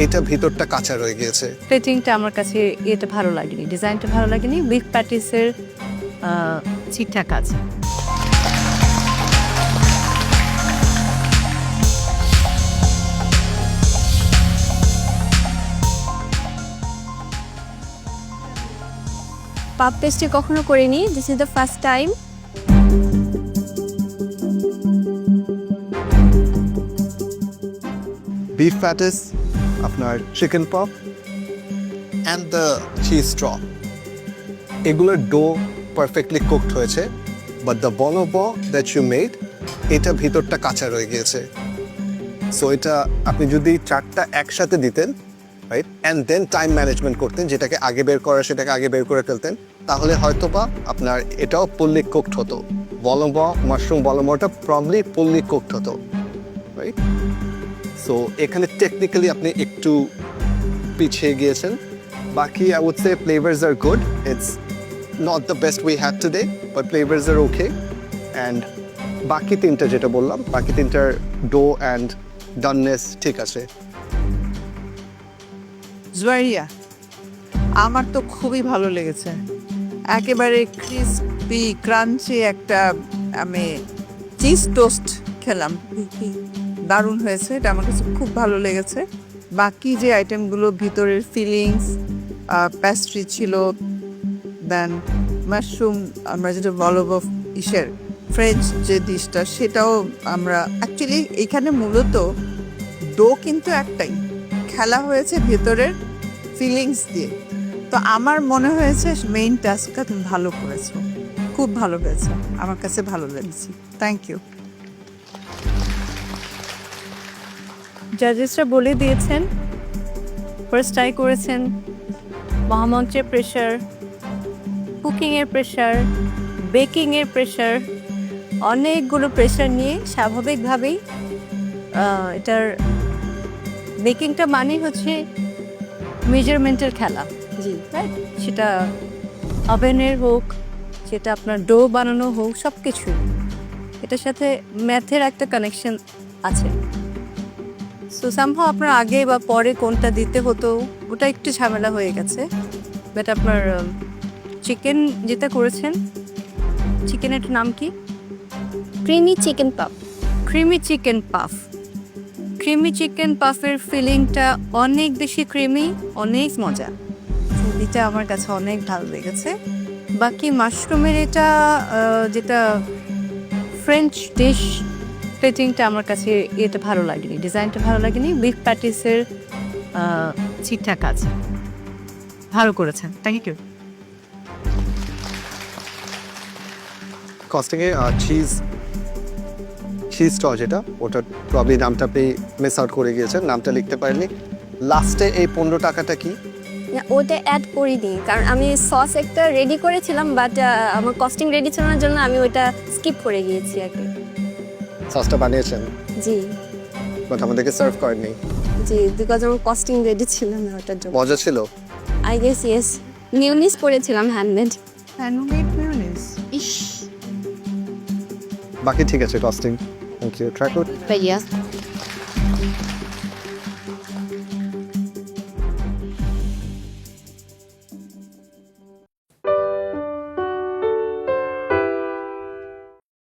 এটা ভিতরটা কাঁচা রয়ে গিয়েছে। প্লেটিংটা আমার কাছে এটা ভালো লাগেনি, ডিজাইনটা ভালো লাগেনি। বিফ প্যাটিসের ঠিকঠাক আছে। পাপ পেস্ট্রি কখনো করিনি, this is the first time. Beef patties, আপনার chicken puff and the cheese straw, এগুলোর ডো পারফেক্টলি কুকড হয়েছে, বাট দ্য বনোবো দ্যাট ইউ মেড, এটা ভিতরটা কাঁচা রয়ে গিয়েছে। সো এটা আপনি যদি চারটা একসাথে দিতেন, right, and then time management করতেন, যেটাকে আগে বের করা সেটাকে আগে বের করে ফেলতেন, তাহলে হয়তোবা আপনার এটাও ফুললি কুকড হতো। বলম্ব মাশরুম বলম্বটা প্রবলি ফুললি কুকড হতো, রাইট। সো এখানে টেকনিক্যালি আপনি একটু পিছিয়ে গিয়েছেন। বাকি I would say flavours are good, it's not the best we had today, but flavours are okay. And বাকি তিনটা যেটা বললাম, বাকি তিনটার ডো অ্যান্ড ডাননেস ঠিক আছে। জুয়ারিয়া, আমার তো খুবই ভালো লেগেছে। একেবারে ক্রিসপি ক্রাঞ্চি একটা আমি চিজ টোস্ট খেলাম, দারুণ হয়েছে, এটা আমার কাছে খুব ভালো লেগেছে। বাকি যে আইটেমগুলো ভিতরের ফিলিংস, প্যাস্ট্রি ছিল, দেন মাশরুম, আমরা যেটা বলব ইসের ফ্রেঞ্চ যে ডিশটা, সেটাও আমরা অ্যাকচুয়ালি এখানে মূলত ডো কিন্তু একটাই, খেলা হয়েছে ভেতরের ফিলিংস দিয়ে। তো আমার মনে হয়েছে মেইন টাস্কটা তুমি ভালো করেছো, খুব ভালো হয়েছে, আমার কাছে ভালো লেগেছে। Thank you. জাজেসরা বলে দিয়েছেন, ফার্স্ট ট্রাই করেছেন, মহামঞ্চের প্রেশার, কুকিংয়ের প্রেশার, বেকিংয়ের প্রেশার, অনেকগুলো প্রেশার নিয়ে স্বাভাবিকভাবেই এটার বেকিংটা মানেই হচ্ছে মেজারমেন্টের খেলা, জি, রাইট। সেটা ওভেনের হোক, সেটা আপনার ডো বানানো হোক, সব কিছুই এটার সাথে ম্যাথের একটা কানেকশন আছে। সো সামহাও আপনার আগে বা পরে কোনটা দিতে হতো ওটা একটু ঝামেলা হয়ে গেছে। বাট আপনার চিকেন যেটা করেছেন, চিকেনের নাম কি? Creamy chicken puff. Creamy chicken puff. Creamy chicken পাফের ফিলিংটা অনেক বেশি ক্রিমি, অনেক মজা, এটা আমার কাছে অনেক ভালো লেগেছে। বাকি মাশরুমের এটা যেটা ফ্রেঞ্চ ডিশ, প্লেটিংটা আমার কাছে এটা ভালো লাগেনি, ডিজাইনটা ভালো লাগেনি। বিফ প্যাটিসের ঠিকঠাক আছে, ভালো করেছেন, থ্যাংক ইউ। কস্টিংয়ে চিজ স্ট যেটা, ওটা প্রবলি নামটা আপনি মিস আউট করে গিয়েছেন, নামটা লিখতে পারেননি। লাস্টে এই 15 টাকাটা কি? না, ওটা অ্যাড করিনি, কারণ আমি সস একটা রেডি করেছিলাম, বাট আমার কস্টিং রেডি ছিল না জন্য আমি ওইটা স্কিপ করে গিয়েছি আর কি। সসটা বানিয়েছেন, জি বাট আমাদেরকে সার্ভ করেননি। জি, বিকজ আমার কস্টিং রেডি ছিল না ওটার জন্য। মজা ছিল? আই গেস ইয়েস, মিউনিস করেছিলাম হ্যান্ডমেড। হ্যান্ডমেড মিউনিস, ইস বাকি ঠিক আছে কস্টিং। Thank you. ট্রাই করুন। ভাইয়া